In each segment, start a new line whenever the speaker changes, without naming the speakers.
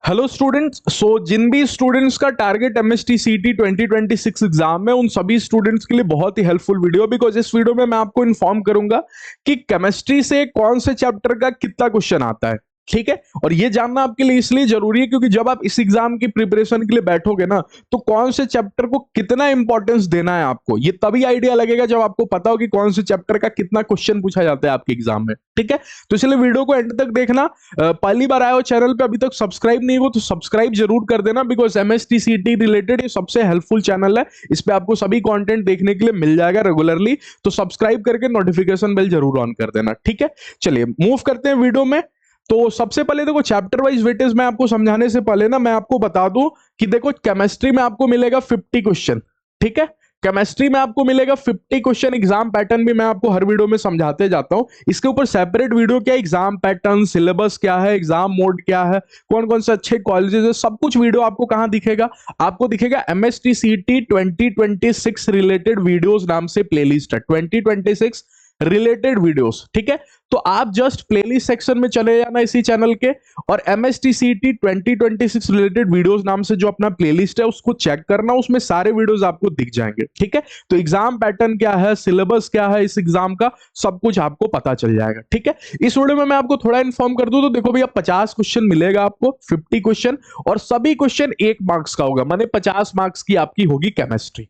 Hello students. जिन भी students का target MST सीटी 2026 एग्जाम है, उन सभी स्टूडेंट्स के लिए बहुत ही हेल्पफुल वीडियो, बिकॉज इस वीडियो में मैं आपको इन्फॉर्म करूंगा कि केमिस्ट्री से कौन से चैप्टर का कितना क्वेश्चन आता है। ठीक है, और ये जानना आपके लिए इसलिए जरूरी है क्योंकि जब आप इस एग्जाम की प्रिपरेशन के लिए बैठोगे ना, तो कौन से चैप्टर को कितना इंपॉर्टेंस देना है आपको, ये तभी आइडिया लगेगा जब आपको पता हो कि कौन से चैप्टर का कितना क्वेश्चन पूछा जाता है आपके एग्जाम में। ठीक है, तो इसलिए वीडियो को एंड तक देखना। पहली बार आए हो चैनल पे, अभी तक सब्सक्राइब नहीं हो तो सब्सक्राइब जरूर कर देना, बिकॉज एमएसटी सीटी रिलेटेड ये सबसे हेल्पफुल चैनल है। इस पे आपको सभी कंटेंट देखने के लिए मिल जाएगा रेगुलरली, तो सब्सक्राइब करके नोटिफिकेशन बेल जरूर ऑन कर देना। ठीक है, चलिए मूव करते हैं वीडियो में। तो सबसे पहले देखो, चैप्टर वाइज वेटेज मैं आपको समझाने से पहले ना मैं आपको बता दूं कि देखो, केमिस्ट्री में आपको मिलेगा 50 क्वेश्चन। ठीक है, केमिस्ट्री में आपको मिलेगा 50 क्वेश्चन। एग्जाम पैटर्न भी मैं आपको हर वीडियो में समझाते जाता हूं। इसके ऊपर सेपरेट वीडियो क्या, एग्जाम पैटर्न, सिलेबस क्या है, एग्जाम मोड क्या है, कौन कौन से अच्छे कॉलेजेस है, सब कुछ वीडियो आपको कहां दिखेगा, आपको दिखेगा एमएसटी सीटी 2026 रिलेटेड वीडियोस नाम से प्लेलिस्ट है, 2026 रिलेटेड वीडियोस। ठीक है, तो आप जस्ट प्लेलिस्ट सेक्शन में चले जाना इसी चैनल के, और एमएसटीसीटी 2026 रिलेटेड वीडियोस नाम से जो अपना प्लेलिस्ट है उसको चेक करना, उसमें सारे वीडियोस आपको दिख जाएंगे। ठीक है, तो एग्जाम पैटर्न क्या है, सिलेबस क्या है इस एग्जाम का, सब कुछ आपको पता चल जाएगा। ठीक है, इस वीडियो में मैं आपको थोड़ा इन्फॉर्म कर दूं तो देखो भैया, 50 क्वेश्चन मिलेगा आपको, 50 क्वेश्चन, और सभी क्वेश्चन 1 मार्क्स का होगा, माने 50 मार्क्स की आपकी होगी केमिस्ट्री।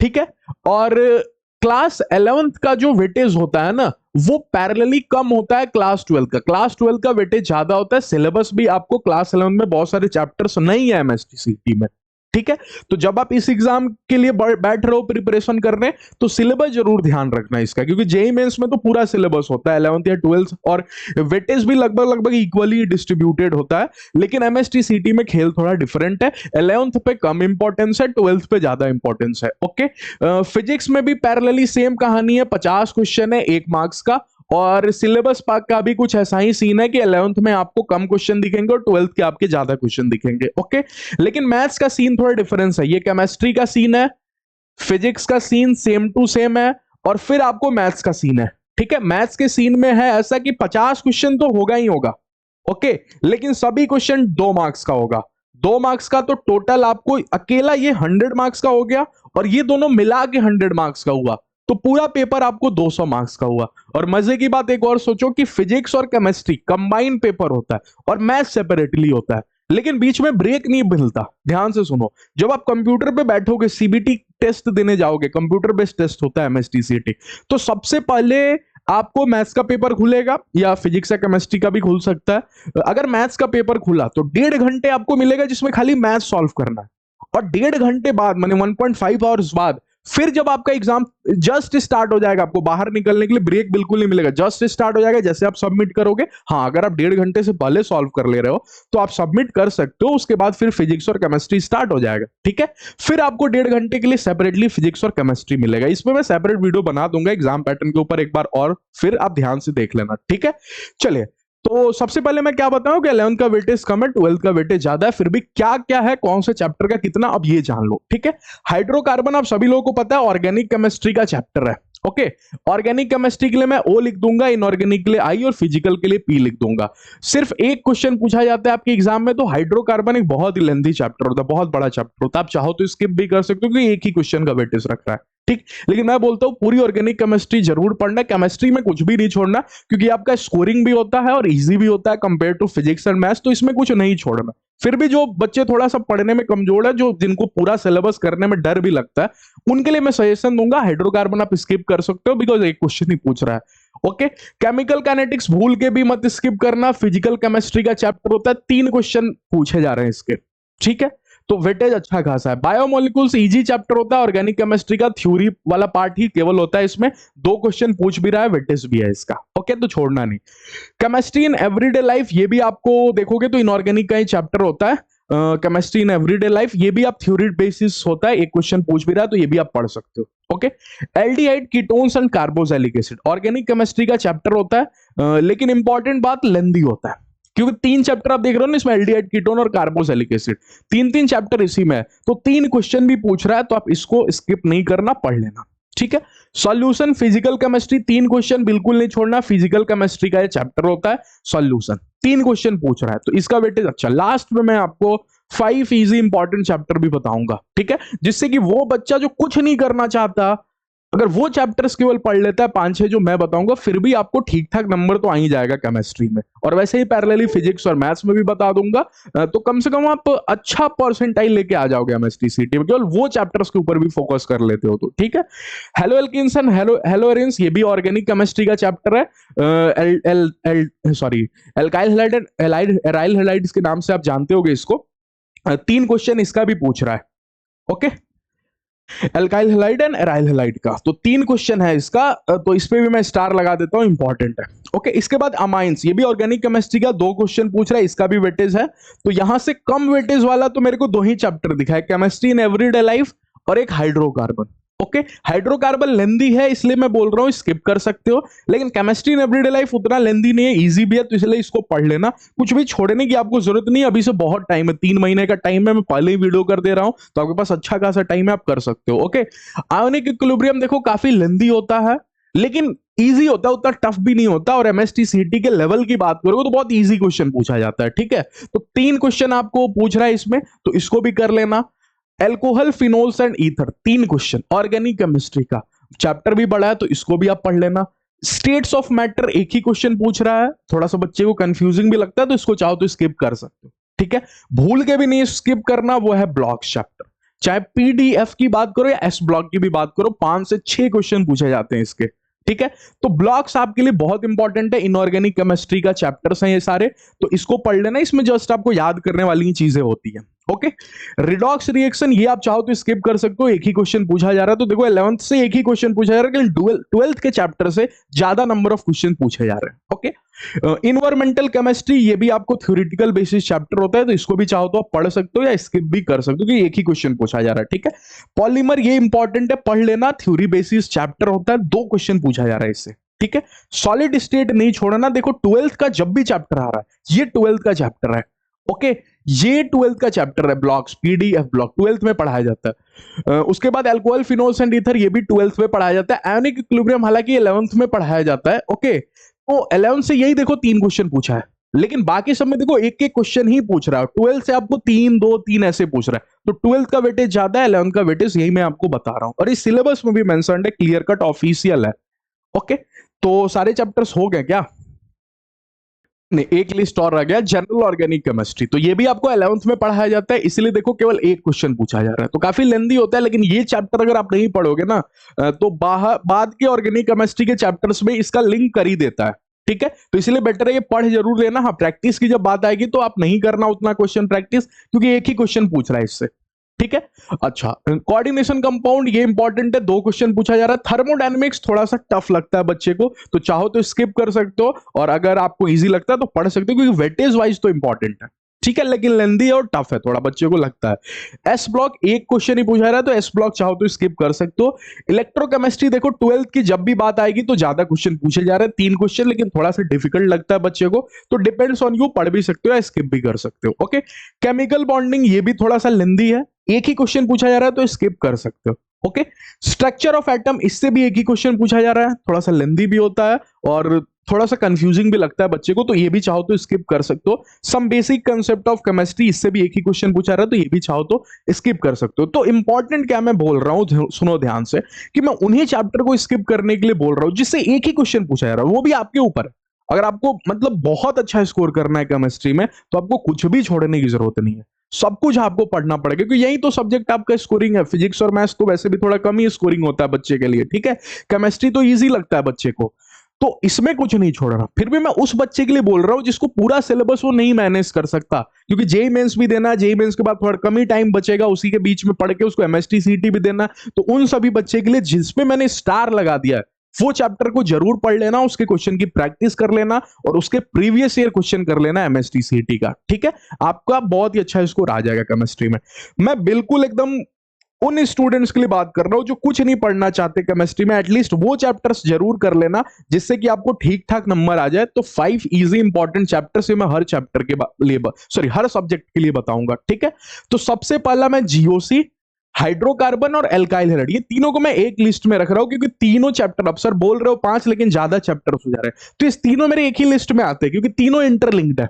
ठीक है, और क्लास 11th का जो वेटेज होता है ना, वो पैरेलली कम होता है क्लास 12 का। क्लास 12 का वेटेज ज्यादा होता है। सिलेबस भी आपको क्लास 11 में बहुत सारे चैप्टर्स नहीं है एमएसटीसीटी में। ठीक है, तो जब आप इस एग्जाम के लिए बैठ रहे हो प्रिपरेशन करने, तो सिलेबस जरूर ध्यान रखना इसका, क्योंकि जेई मेंस में तो पूरा सिलेबस होता है 11th या 12th, और वेटेज भी लगभग लगभग इक्वली डिस्ट्रीब्यूटेड होता है। लेकिन एमएसटीसीटी में खेल थोड़ा डिफरेंट है, 11th पे कम इंपॉर्टेंस है, 12th पे ज्यादा इंपॉर्टेंस है। ओके, फिजिक्स में भी पैरेलली सेम कहानी है, 50 क्वेश्चन है 1 मार्क्स का, और सिलेबस पार्ट का भी कुछ ऐसा ही सीन है कि 11th में आपको कम क्वेश्चन दिखेंगे और 12th के आपके ज्यादा क्वेश्चन दिखेंगे। ओके, लेकिन मैथ्स का सीन थोड़ा डिफरेंस है। ये केमिस्ट्री का सीन है, फिजिक्स का सीन सेम टू सेम है, और फिर आपको मैथ्स का सीन है। ठीक है, मैथ्स के सीन में है ऐसा कि 50 क्वेश्चन तो होगा ही होगा। ओके, लेकिन सभी क्वेश्चन 2 मार्क्स का होगा। 2 मार्क्स का तो टोटल आपको अकेला ये 100 मार्क्स का हो गया, और ये दोनों मिला के 100 मार्क्स का हुआ, तो पूरा पेपर आपको 200 मार्क्स का हुआ। और मजे की बात एक और सोचो कि फिजिक्स और केमिस्ट्री कंबाइन पेपर होता है और मैथ सेपरेटली होता है, लेकिन बीच में ब्रेक नहीं मिलता। ध्यान से सुनो, जब आप कंप्यूटर पे बैठोगे, सीबीटी टेस्ट देने जाओगे, कंप्यूटर बेस्ड टेस्ट होता है एमएसटीसीटी, तो सबसे पहले आपको मैथ्स का पेपर खुलेगा, या फिजिक्स या केमिस्ट्री का भी खुल सकता है। अगर मैथ्स का पेपर खुला तो 1.5 घंटे आपको मिलेगा जिसमें खाली मैथ सॉल्व करना है, और 1.5 घंटे बाद माने 1.5 आवर्स बाद फिर जब आपका एग्जाम जस्ट स्टार्ट हो जाएगा, आपको बाहर निकलने के लिए ब्रेक बिल्कुल नहीं मिलेगा, जस्ट स्टार्ट हो जाएगा जैसे आप सबमिट करोगे। हाँ, अगर आप 1.5 घंटे से पहले सॉल्व कर ले रहे हो तो आप सबमिट कर सकते हो, उसके बाद फिर फिजिक्स और केमिस्ट्री स्टार्ट हो जाएगा। ठीक है, फिर आपको 1.5 घंटे के लिए सेपरेटली फिजिक्स और केमिस्ट्री मिलेगा। इसमें मैं सेपरेट वीडियो बना दूंगा एग्जाम पैटर्न के ऊपर एक बार, और फिर आप ध्यान से देख लेना। ठीक है, चलिए, तो सबसे पहले मैं क्या बताऊं कि 11th का वेटेज कम है, 12th का वेटेज ज्यादा है, फिर भी क्या क्या है, कौन से चैप्टर का कितना, अब ये जान लो। ठीक है, हाइड्रोकार्बन आप सभी लोगों को पता है ऑर्गेनिक केमिस्ट्री का चैप्टर है। ओके, ऑर्गेनिक केमिस्ट्री के लिए मैं ओ लिख दूंगा, इनऑर्गेनिक के लिए आई, और फिजिकल के लिए पी लिख दूंगा। सिर्फ एक क्वेश्चन पूछा जाता है आपके एग्जाम में, तो हाइड्रोकार्बन एक बहुत ही लेंथी चैप्टर होता है, बहुत बड़ा चैप्टर होता है। आप चाहो तो स्किप भी कर सकते हो क्योंकि एक ही क्वेश्चन का वेटेज रख रहा है। ठीक, लेकिन मैं बोलता हूं पूरी ऑर्गेनिक केमिस्ट्री जरूर पढ़ना, केमिस्ट्री में कुछ भी नहीं छोड़ना, क्योंकि आपका स्कोरिंग भी होता है और इजी भी होता है compare to physics and maths, तो इसमें कुछ नहीं छोड़ना। फिर भी जो बच्चे थोड़ा सा पढ़ने में कमजोर है, जो जिनको पूरा सिलेबस करने में डर भी लगता है, उनके लिए मैं सजेशन दूंगा हाइड्रोकार्बन आप स्किप कर सकते हो, बिकॉज एक क्वेश्चन ही पूछ रहा है। ओके, केमिकल काइनेटिक्स भूल के भी मत स्किप करना, फिजिकल केमिस्ट्री का चैप्टर होता है, 3 क्वेश्चन पूछे जा रहे हैं इसके। ठीक है, तो वेटेज अच्छा खासा है। बायोमोलिक्यूल्स इजी चैप्टर होता है, ऑर्गेनिक केमिस्ट्री का थ्योरी वाला पार्ट ही केवल होता है, इसमें 2 क्वेश्चन पूछ भी रहा है, वेटेज भी है इसका। ओके, तो छोड़ना नहीं। केमिस्ट्री इन एवरीडे लाइफ, ये भी आपको देखोगे तो इनऑर्गेनिक का ही चैप्टर होता है, केमिस्ट्री इन एवरीडे लाइफ, ये भी आप थ्योरी बेसिस होता है, एक क्वेश्चन पूछ भी रहा है, तो ये भी आप पढ़ सकते हो। Okay, aldehyde, ketones and carboxylic acid, organic chemistry का चैप्टर होता है, लेकिन इंपॉर्टेंट बात लेंथी होता है, क्योंकि 3 चैप्टर आप देख रहे हो ना इसमें, एल्डिहाइड, कीटोन और कार्बोक्सिलिक एसिड, 3 चैप्टर इसी में है, तो 3 क्वेश्चन भी पूछ रहा है, तो आप इसको स्किप नहीं करना, पढ़ लेना। ठीक है। सॉल्यूशन फिजिकल केमिस्ट्री 3 क्वेश्चन बिल्कुल नहीं छोड़ना, फिजिकल केमिस्ट्री का ये चैप्टर होता है सॉल्यूशन, 3 क्वेश्चन पूछ रहा है तो इसका वेटेज अच्छा। लास्ट में मैं आपको 5 इजी इंपॉर्टेंट चैप्टर भी बताऊंगा, ठीक है, जिससे कि वो बच्चा जो कुछ नहीं करना चाहता, अगर वो चैप्टर्स केवल पढ़ लेता है 5-6 जो मैं बताऊंगा, फिर भी आपको ठीक ठाक नंबर तो आ ही जाएगा केमिस्ट्री में। और वैसे ही पैरेलली फिजिक्स और मैथ्स में भी बता दूंगा, तो कम से कम आप अच्छा परसेंटाइल लेके आ जाओगे एमएसटी सीटी में, केवल वो चैप्टर्स के ऊपर भी फोकस कर लेते हो तो, ठीक है। Hello alkenes and hello arenes, ये भी ऑर्गेनिक केमिस्ट्री का चैप्टर है। L L L sorry alkyl halide allied aryl halides के नाम से आप जानते होगे इसको। 3 क्वेश्चन इसका भी पूछ रहा है, okay. Alkyl halide and aryl halide का तो 3 क्वेश्चन है इसका, तो इस पे भी मैं स्टार लगा देता हूं, इंपॉर्टेंट है, ओके। इसके बाद अमाइंस, ये भी ऑर्गेनिक केमिस्ट्री का 2 क्वेश्चन पूछ रहा है, इसका भी वेटेज है। तो यहां से कम वेटेज वाला तो मेरे को 2 ही चैप्टर दिखा है, केमिस्ट्री इन एवरीडे लाइफ और एक हाइड्रोकार्बन, ओके। हाइड्रोकार्बन लेंदी है इसलिए मैं बोल रहा हूं स्किप कर सकते हो, लेकिन केमिस्ट्री इन एवरीडे लाइफ उतना लेंदी नहीं है, इजी भी है, तो इसलिए इसको पढ़ लेना, कुछ भी छोड़ने की आपको जरूरत नहीं है। अभी से बहुत टाइम है, 3 महीने का टाइम है, मैं पहले ही वीडियो कर दे रहा हूं, तो आपके पास अच्छा खासा टाइम है, आप कर सकते हो, ओके। आयोनिक इक्विलिब्रियम देखो काफी लेंदी होता है, लेकिन इजी होता है, उतना टफ भी नहीं होता, और एमएसटी सीटी के लेवल की बात करोगे तो बहुत इजी क्वेश्चन पूछा जाता है, ठीक है। तो 3 क्वेश्चन आपको पूछ रहा है इसमें, तो इसको भी कर लेना। Alcohol, phenols and ether 3 question organic chemistry का, चैप्टर भी बड़ा है तो इसको भी आप पढ़ लेना। स्टेट्स ऑफ मैटर एक ही क्वेश्चन पूछ रहा है, थोड़ा सा बच्चे को कंफ्यूजिंग भी लगता है, तो इसको चाहो तो स्किप कर सकते हो, ठीक है। भूल के भी नहीं स्किप करना, वो है ब्लॉक्स चैप्टर, चाहे पीडीएफ की बात करो या एस ब्लॉक की भी बात करो, 5 से 6 क्वेश्चन पूछे जाते हैं इसके, ठीक है। तो ब्लॉक्स आपके लिए बहुत इंपॉर्टेंट है, इनऑर्गेनिक केमिस्ट्री का चैप्टर्स हैं ये सारे, तो इसको पढ़ लेना, इसमें जस्ट आपको याद करने वाली चीजें होती है, ओके। रिडॉक्स रिएक्शन ये आप चाहो तो स्किप कर सकते हो, एक ही क्वेश्चन पूछा जा रहा है, तो देखो 11th से एक ही क्वेश्चन पूछा जा रहा है, लेकिन 12th के चैप्टर से ज्यादा नंबर ऑफ क्वेश्चन पूछे जा रहे हैं, ओके। इन्वायरमेंटल केमिस्ट्री ये भी आपको थ्योरेटिकल बेसिस चैप्टर होता है, तो इसको भी चाहो तो आप पढ़ सकते हो या स्किप भी कर सकते हो, क्योंकि एक ही क्वेश्चन पूछा जा रहा है, ठीक है। पॉलीमर ये इंपॉर्टेंट है, पढ़ लेना, थ्योरी बेसिस चैप्टर होता है, 2 क्वेश्चन पूछा जा रहा है इससे, ठीक है। सॉलिड स्टेट नहीं छोड़ना, देखो 12th का जब भी चैप्टर आ रहा है, ये 12th का चैप्टर है, ओके। ये 12th का चैप्टर है, ब्लॉक्स पीडीएफ ब्लॉक 12th में पढ़ाया जाता है। उसके बाद अल्कोहल, फिनोल्स एंड ईथर ये भी 12th में पढ़ाया जाता है। आयोनिक इक्विलिब्रियम हालांकि 11th में पढ़ाया जाता है, ओके। तो 11th से यही देखो 3 क्वेश्चन पूछा है, लेकिन बाकी सब में देखो एक एक क्वेश्चन ही पूछ रहा है, 12th से आपको 3 2 3 ऐसे पूछ रहा है, तो 12th का वेटेज ज्यादा है, 11th का वेटेज यही मैं आपको बता रहा हूं, और इस सिलेबस में भी मेंशन्ड है, क्लियर कट ऑफिशियल है, ओके। तो सारे चैप्टर्स हो गए क्या? नहीं, एक लिस्ट और रह गया, जनरल ऑर्गेनिक केमिस्ट्री, तो ये भी आपको 11th में पढ़ाया जाता है, इसलिए देखो केवल एक क्वेश्चन पूछा जा रहा है, तो काफी लेंदी होता है, लेकिन ये चैप्टर अगर आप नहीं पढ़ोगे ना, तो बाद के ऑर्गेनिक केमिस्ट्री के चैप्टर्स में इसका लिंक कर ही देता है, ठीक है। तो इसलिए बेटर है ये पढ़ जरूर लेना। हाँ, प्रैक्टिस की जब बात आएगी तो आप नहीं करना उतना क्वेश्चन प्रैक्टिस, क्योंकि एक ही क्वेश्चन पूछ रहा है इससे, ठीक है। अच्छा, कोऑर्डिनेशन कंपाउंड ये इंपॉर्टेंट है, 2 क्वेश्चन पूछा जा रहा है। थर्मोडायनेमिक्स थोड़ा सा टफ लगता है बच्चे को, तो चाहो तो स्किप कर सकते हो, और अगर आपको इजी लगता है तो पढ़ सकते हो, क्योंकि वेटेज वाइज तो इंपॉर्टेंट है, ठीक है, लेकिन लेंदी है और टफ है थोड़ा, बच्चे को लगता है। एस ब्लॉक एक क्वेश्चन ही पूछा रहा है, तो एस ब्लॉक चाहो तो स्किप कर सकते हो। इलेक्ट्रोकेमिस्ट्री देखो 12th की जब भी बात आएगी तो ज्यादा क्वेश्चन पूछे जा रहे हैं, 3 क्वेश्चन, लेकिन थोड़ा सा डिफिकल्ट लगता है बच्चे को, तो डिपेंड्स ऑन यू, पढ़ भी सकते हो या स्किप भी कर सकते हो, ओके। केमिकल बॉन्डिंग ये भी थोड़ा सा लेंदी है, एक ही क्वेश्चन पूछा जा रहा है तो स्किप कर सकते हो, ओके। स्ट्रक्चर ऑफ एटम, इससे भी एक ही क्वेश्चन पूछा जा रहा है, थोड़ा सा लेंदी भी होता है और थोड़ा सा कंफ्यूजिंग भी लगता है बच्चे को, तो ये भी चाहो तो स्किप कर सकते हो। Some basic concept of chemistry, इससे भी एक ही क्वेश्चन पूछा रहा है, तो ये भी चाहो तो स्किप कर सकते हो। तो इंपॉर्टेंट क्या मैं बोल रहा हूं, सुनो ध्यान से, कि मैं उन्हीं चैप्टर को स्किप करने के लिए बोल रहा हूं जिससे एक ही क्वेश्चन पूछा जा रहा है, वो भी आपके ऊपर है। अगर आपको मतलब बहुत अच्छा स्कोर करना है केमिस्ट्री में, तो आपको कुछ भी छोड़ने की जरूरत नहीं है, सब कुछ आपको पढ़ना पड़ेगा, क्योंकि यही तो सब्जेक्ट आपका स्कोरिंग है। फिजिक्स और मैथ्स तो वैसे भी थोड़ा कम ही स्कोरिंग होता है बच्चे के लिए, ठीक है। केमिस्ट्री तो इजी लगता है बच्चे को, तो इसमें कुछ नहीं छोड़ना। फिर भी मैं उस बच्चे के लिए बोल रहा हूं जिसको पूरा सिलेबस वो नहीं मैनेज कर सकता, क्योंकि जेई मेंस भी देना, जेई मेंस के बाद थोड़ा कम ही टाइम बचेगा, उसी के बीच में पढ़ के उसको एमएसटी सीटी भी देना, तो उन सभी बच्चे के लिए जिसमें मैंने स्टार लगा दिया है, वो चैप्टर को जरूर पढ़ लेना, उसके क्वेश्चन की प्रैक्टिस कर लेना, और उसके प्रीवियस ईयर क्वेश्चन कर लेना एमएसटी सीटी का, ठीक है। आपका बहुत ही अच्छा स्कोर आ जाएगा केमिस्ट्री में। मैं बिल्कुल एकदम उन स्टूडेंट्स के लिए बात कर रहा हूं जो कुछ नहीं पढ़ना चाहते केमिस्ट्री में, एटलीस्ट वो चैप्टर्स जरूर कर लेना, जिससे कि आपको ठीक ठाक नंबर आ जाए। तो 5 इजी इंपॉर्टेंट चैप्टर्स मैं हर चैप्टर के लिए हर सब्जेक्ट के लिए बताऊंगा, ठीक है। तो सबसे पहला मैं जीओसी, हाइड्रोकार्बन और एल्काइल हैलाइड, ये तीनों को मैं एक लिस्ट में रख रहा हूं क्योंकि तीनों चैप्टर, अब सर बोल रहे हो 5 लेकिन ज्यादा चैप्टर्स हो जा रहे हैं, तो इस तीनों मेरे एक ही लिस्ट में आते हैं क्योंकि तीनों इंटरलिंक्ड है,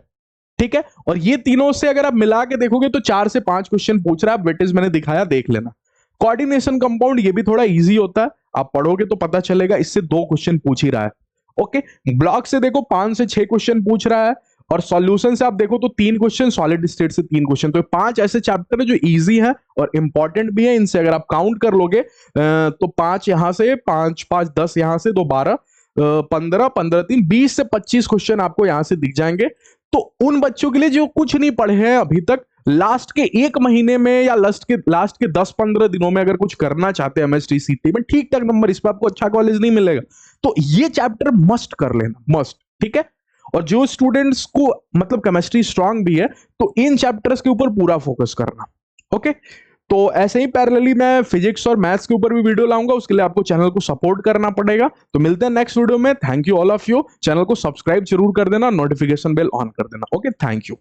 ठीक है। और ये तीनों से अगर आप मिला के देखोगे तो 4 से 5 क्वेश्चन पूछ रहा है, वेटेज मैंने दिखाया, देख लेना। कोऑर्डिनेशन कंपाउंड, ये भी थोड़ा इजी होता है, आप पढ़ोगे तो पता चलेगा, इससे 2 क्वेश्चन पूछ ही रहा है। ओके, ब्लॉक से देखो 5 से 6 क्वेश्चन पूछ रहा है, और सॉल्यूशन से आप देखो तो 3 क्वेश्चन, सॉलिड स्टेट से 3 क्वेश्चन, तो 5 ऐसे चैप्टर है जो इजी है और इंपॉर्टेंट भी है। इनसे अगर आप काउंट कर लोगे तो 5 यहां से, 5 5 10 यहां से, 2 12, 15 15 3 20 से 25 क्वेश्चन आपको यहां से दिख जाएंगे। तो उन बच्चों के लिए जो कुछ नहीं पढ़े हैं अभी तक, लास्ट के 1 महीने में या लास्ट के 10-15 दिनों में अगर कुछ करना चाहते हैं एमएसटी सीटी में ठीक ठाक नंबर, इस पर आपको अच्छा कॉलेज नहीं मिलेगा, तो ये चैप्टर मस्ट कर लेना, मस्ट, ठीक है। और जो स्टूडेंट्स को मतलब केमिस्ट्री स्ट्रांग भी है तो इन चैप्टर्स के ऊपर पूरा फोकस करना। ओके, तो ऐसे ही पैरेलली मैं फिजिक्स और मैथ्स के ऊपर भी वीडियो लाऊंगा, उसके लिए आपको चैनल को सपोर्ट करना पड़ेगा। तो मिलते हैं नेक्स्ट वीडियो में। Thank you all of you, channel को सब्सक्राइब जरूर कर देना, नोटिफिकेशन बेल ऑन कर देना। Okay, thank you.